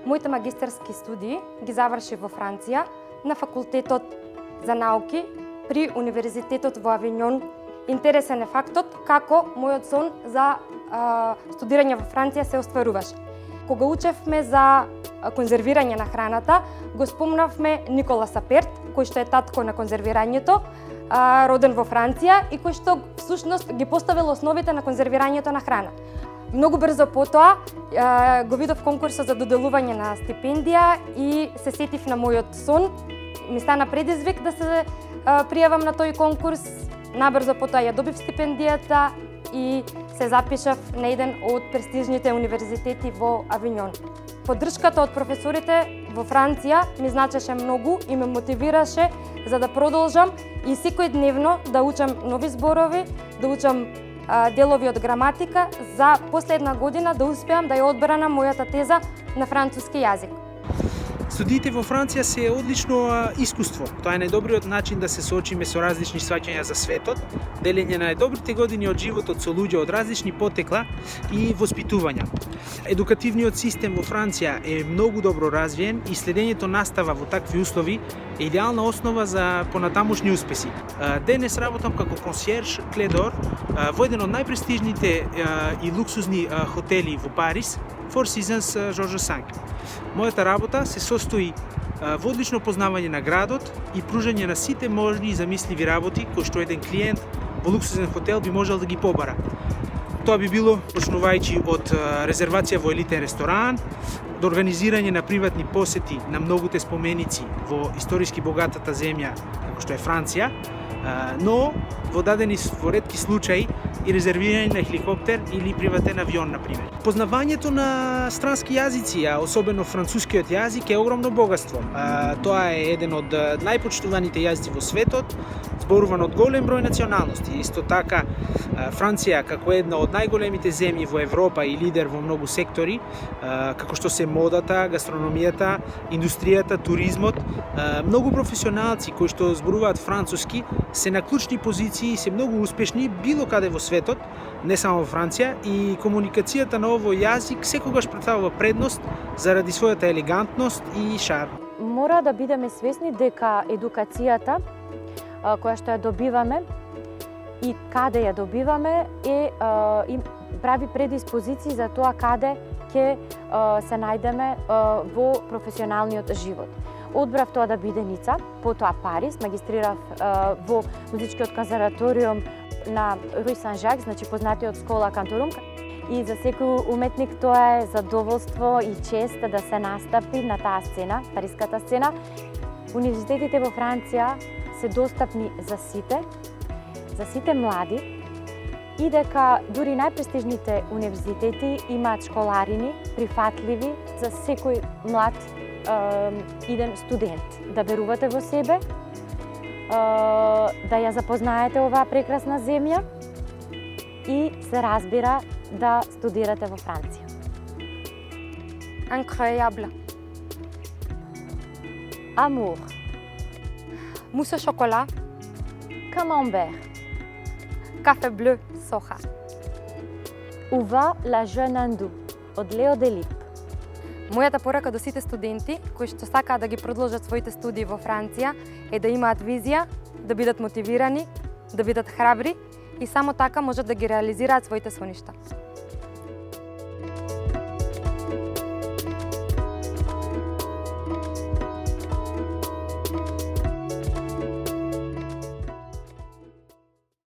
Моите магистарски студии ги завршив во Франција на факултетот за науки при Универзитетот во Авиньон. Интересен е фактот како мојот сон за студирање во Франција се остваруваше. Кога учевме за конзервирање на храната, го спомнавме Никола Саперт, кој што е татко на конзервирањето, роден во Франција и кој што всушност ги поставил основите на конзервирањето на храна. Многу брзо потоа го видов конкурсот за доделување на стипендија и се сетив на мојот сон. Ми стана предизвик да се пријавам на тој конкурс. Набрзо потоа ја добив стипендијата и се запишав на еден од престижните универзитети во Авиньон. Поддршката од професорите во Франција ми значеше многу и ме мотивираше за да продолжам и секојдневно да учам нови зборови, да учам делови од граматика, за последна година да успеам да ја одбранам мојата теза на француски јазик. Студиите во Франција се одлично искуство. Тоа е најдобриот начин да се соочиме со различни сваќања за светот, делење на најдобрите години од животот со луѓе од различни потекла и воспитувања. Едукативниот систем во Франција е многу добро развиен и следењето настава во такви услови е идеална основа за понатамошни успеси. Денес работам како консиерж кледор во еден од најпрестижните и луксузни хотели во Париз, Four Seasons Georges V. Мојата работа се состои во одлично познавање на градот и пружање на сите можни и замисливи работи кои што еден клиент во луксузен хотел би можел да ги побара. Тоа би било почнувајќи од резервација во елитен ресторан, до организирање на приватни посети на многуте споменици во историски богатата земја како што е Франција, но во ретки случаи и резервирање на хеликоптер или приватен авион, например. Познавањето на странски јазици, а особено францускиот јазик, е огромно богатство. Тоа е еден од најпочитуваните јазици во светот, зборуван од голем број националности. Исто така, Франција, како една од најголемите земји во Европа и лидер во многу сектори, како што се модата, гастрономијата, индустријата, туризмот, многу професионалци кои што зборуваат француски се на клучни позиции и се многу успешни било каде во светот, не само во Франција, и комуникацијата на овој јазик секогаш представува предност заради својата елегантност и шарм. Мора да бидеме свесни дека едукацијата која што ја добиваме и каде ја добиваме и прави предиспозиции за тоа каде ќе се најдеме во професионалниот живот. Одбрав тоа да биде Ница, потоа Париз, магистрирав во музичкиот конзерваториум на Руј Сан-Жак, значи познатиот школа Канторум. И за секој уметник тоа е задоволство и чест да се настапи на таа сцена, париската сцена. Универзитетите во Франција се достапни за сите млади, и дека дури најпрестижните универзитети имаат школарини прифатливи за секој млад иден студент. Да верувате во себе, да ја запознаете оваа прекрасна земја и се разбира да студирате во Франција. Incroyable. Amour. Mousse au chocolat. Camembert. Café bleu soja. Ува la jeune hindou од Лео Делип. Мојата порака до сите студенти кои што сакаат да ги продолжат своите студии во Франција е да имаат визија, да бидат мотивирани, да бидат храбри и само така можат да ги реализираат своите соништа.